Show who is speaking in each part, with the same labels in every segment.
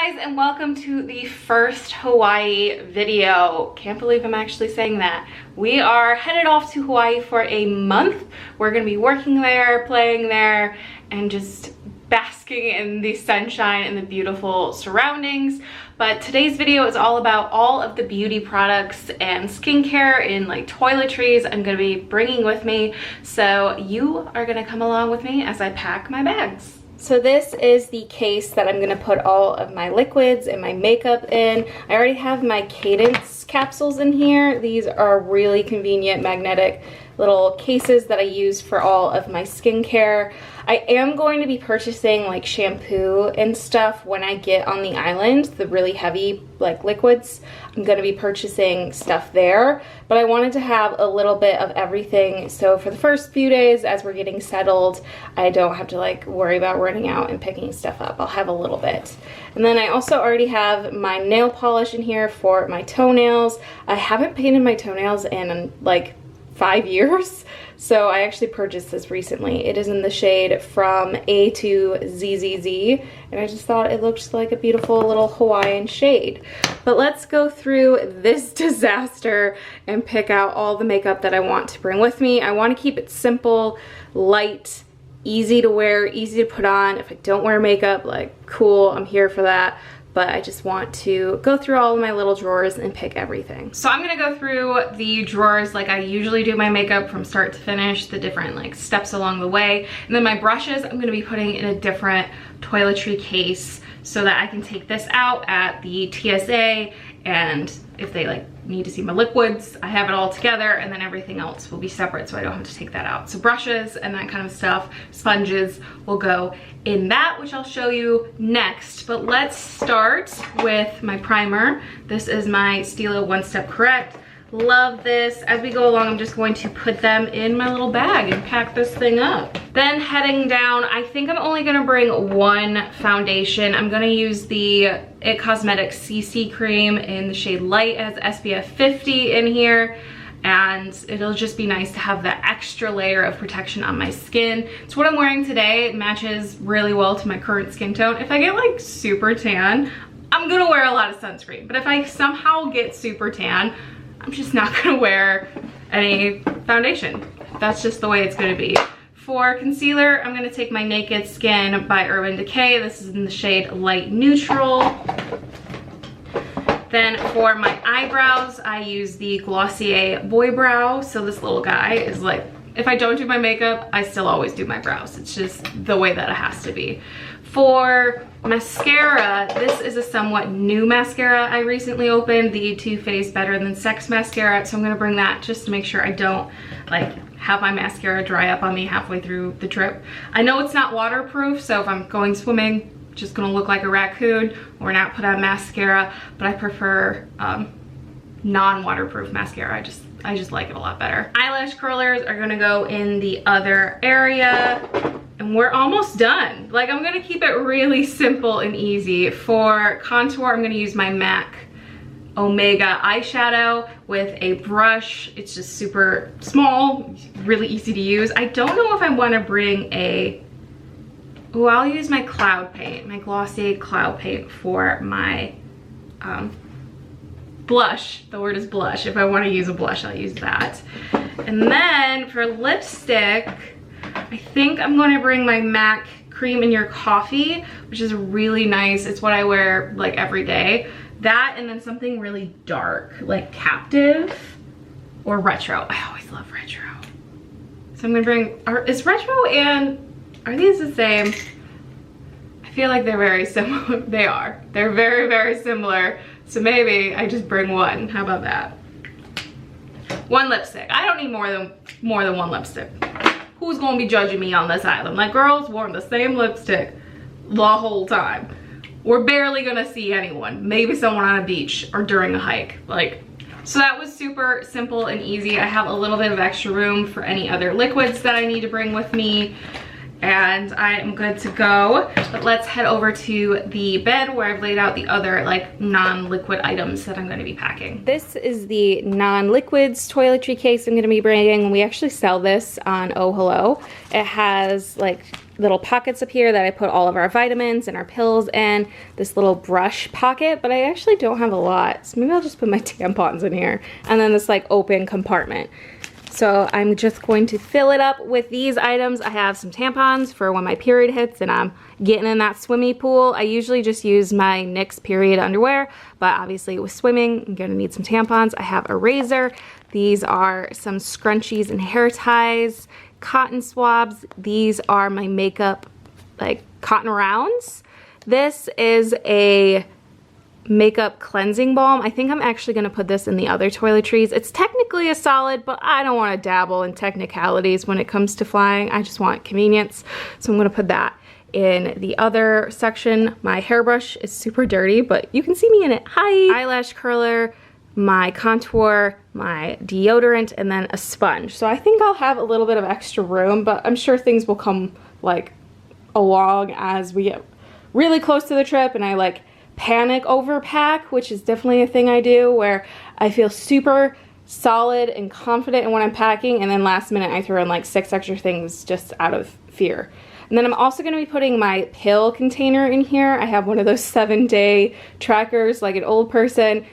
Speaker 1: guys, and welcome to the first Hawaii video. Can't believe I'm actually saying that. We are headed off to Hawaii for a month. We're gonna be working there, playing there, and just basking in the sunshine and the beautiful surroundings. But today's video is all about all of the beauty products and skincare in like toiletries I'm gonna be bringing with me. So you are gonna come along with me as I pack my bags. So this is the case that I'm gonna put all of my liquids and my makeup in. I already have my Cadence capsules in here. These are really convenient magnetic little cases that I use for all of my skincare. I am going to be purchasing like shampoo and stuff when I get on the island, the really heavy like liquids. I'm going to be purchasing stuff there, but I wanted to have a little bit of everything. So for the first few days as we're getting settled, I don't have to like worry about running out and picking stuff up. I'll have a little bit. And then I also already have my nail polish in here for my toenails. I haven't painted my toenails in like 5 years, so I actually purchased this recently. It is in the shade From A to ZZZ, and I just thought it looked like a beautiful little Hawaiian shade. But let's go through this disaster and pick out all the makeup that I want to bring with me. I want to keep it simple, light, easy to wear, easy to put on. If I don't wear makeup, like cool, I'm here for that. But I just want to go through all of my little drawers and pick everything. So I'm gonna go through the drawers like I usually do my makeup from start to finish, the different like steps along the way. And then my brushes, I'm gonna be putting in a different toiletry case so that I can take this out at the TSA, and if they like need to see my liquids, I have it all together, and then everything else will be separate so I don't have to take that out. So brushes and that kind of stuff, sponges will go in that, which I'll show you next. But let's start with my primer. This is my Stila One Step Correct. Love this. As we go along, I'm just going to put them in my little bag and pack this thing up. Then heading down, I think I'm only gonna bring one foundation. I'm gonna use the It Cosmetics CC cream in the shade Light. It has SPF 50 in here, and it'll just be nice to have that extra layer of protection on my skin. It's what I'm wearing today. It matches really well to my current skin tone. If I get like super tan, I'm gonna wear a lot of sunscreen, but if I somehow get super tan, I'm just not gonna wear any foundation. That's just the way it's gonna be. For concealer, I'm gonna take my Naked Skin by Urban Decay. This is in the shade Light Neutral. Then for my eyebrows, I use the Glossier Boy Brow. So this little guy is like, if I don't do my makeup, I still always do my brows. It's just the way that it has to be. For mascara, this is a somewhat new mascara I recently opened, the Too Faced Better Than Sex mascara. So I'm gonna bring that just to make sure I don't like have my mascara dry up on me halfway through the trip. I know it's not waterproof, so if I'm going swimming, just gonna look like a raccoon or not put on mascara, but I prefer non-waterproof mascara. I just like it a lot better. Eyelash curlers are gonna go in the other area, and we're almost done. Like, I'm gonna keep it really simple and easy. For contour, I'm gonna use my MAC Omega eyeshadow with a brush. It's just super small, really easy to use. I don't know if I wanna bring a, oh, I'll use my cloud paint, my Glossier cloud paint for my blush. The word is blush. If I want to use a blush, I'll use that. And then for lipstick, I think I'm going to bring my MAC Cream in Your Coffee, which is really nice. It's what I wear like every day. That, and then something really dark, like Captive or Retro. I always love Retro. So I'm going to bring, is Retro and, are these the same? I feel like they're very similar. They are. They're very, very similar. So maybe I just bring one. How about that? One lipstick. I don't need more than one lipstick. Who's gonna be judging me on this island? Like, girls wore the same lipstick the whole time. We're barely gonna see anyone. Maybe someone on a beach or during a hike. Like, so that was super simple and easy. I have a little bit of extra room for any other liquids that I need to bring with me, and I am good to go. But let's head over to the bed where I've laid out the other like non-liquid items that I'm going to be packing. This is the non-liquids toiletry case I'm going to be bringing. We actually sell this on Oh Hello. It has like little pockets up here that I put all of our vitamins and our pills in. This little brush pocket, but I actually don't have a lot. So maybe I'll just put my tampons in here. And then this like open compartment. So I'm just going to fill it up with these items. I have some tampons for when my period hits and I'm getting in that swimmy pool. I usually just use my NYX period underwear, but obviously with swimming, I'm gonna need some tampons. I have a razor. These are some scrunchies and hair ties, cotton swabs. These are my makeup, like cotton rounds. This is a makeup cleansing balm. I think I'm actually going to put this in the other toiletries. It's technically a solid, but I don't want to dabble in technicalities when it comes to flying. I just want convenience. So I'm going to put that in the other section. My hairbrush is super dirty, but you can see me in it. Hi! Eyelash curler, my contour, my deodorant, and then a sponge. So I think I'll have a little bit of extra room, but I'm sure things will come like along as we get really close to the trip and I like panic overpack, which is definitely a thing I do, where I feel super solid and confident in what I'm packing, and then last minute I throw in like 6 extra things just out of fear. And then I'm also going to be putting my pill container in here. I have one of those 7-day trackers like an old person.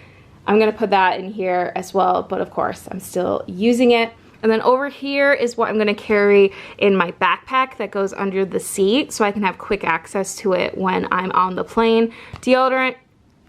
Speaker 1: I'm going to put that in here as well, but of course I'm still using it. And then over here is what I'm gonna carry in my backpack that goes under the seat so I can have quick access to it when I'm on the plane. Deodorant,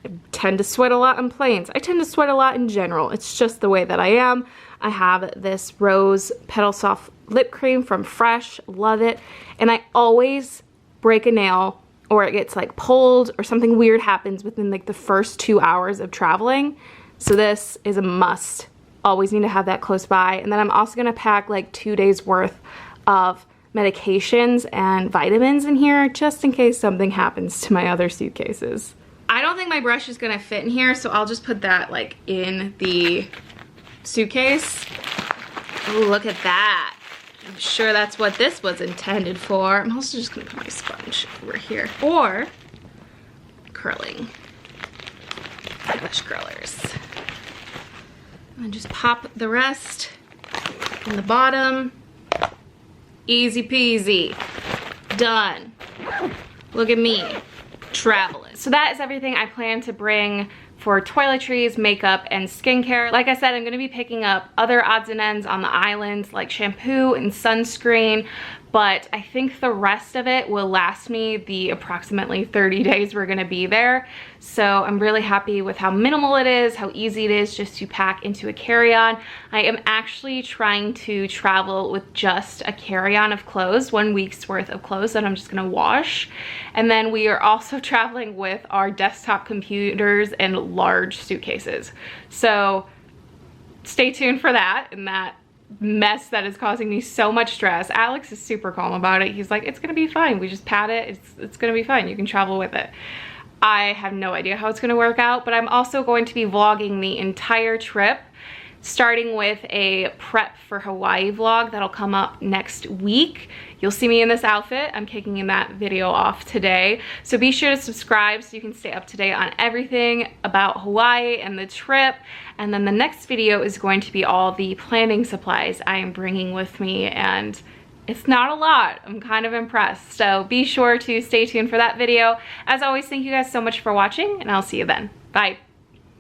Speaker 1: I tend to sweat a lot on planes. I tend to sweat a lot in general. It's just the way that I am. I have this Rose Petal Soft lip cream from Fresh, love it. And I always break a nail or it gets like pulled or something weird happens within like the first 2 hours of traveling. So this is a must. Always need to have that close by. And then I'm also gonna pack like 2 days worth of medications and vitamins in here just in case something happens to my other suitcases. I don't think my brush is gonna fit in here, so I'll just put that like in the suitcase. Ooh, look at that. I'm sure that's what this was intended for. I'm also just gonna put my sponge over here for curling. Eyelash curlers. And just pop the rest in the bottom. Easy peasy. Done. Look at me, traveling. So that is everything I plan to bring for toiletries, makeup, and skincare. Like I said, I'm gonna be picking up other odds and ends on the island, like shampoo and sunscreen, but I think the rest of it will last me the approximately 30 days we're gonna be there. So I'm really happy with how minimal it is, how easy it is just to pack into a carry-on. I am actually trying to travel with just a carry-on of clothes, 1 week's worth of clothes that I'm just gonna wash. And then we are also traveling with our desktop computers and large suitcases. So stay tuned for that and that mess that is causing me so much stress. Alex is super calm about it. He's like, it's gonna be fine. We just pat it. It's gonna be fine. You can travel with it. I have no idea how it's gonna work out, but I'm also going to be vlogging the entire trip, starting with a prep for Hawaii vlog that'll come up next week. You'll see me in this outfit. I'm kicking in that video off today. So be sure to subscribe so you can stay up to date on everything about Hawaii and the trip. And then the next video is going to be all the planning supplies I am bringing with me, and it's not a lot. I'm kind of impressed. So be sure to stay tuned for that video. As always, thank you guys so much for watching, and I'll see you then. Bye.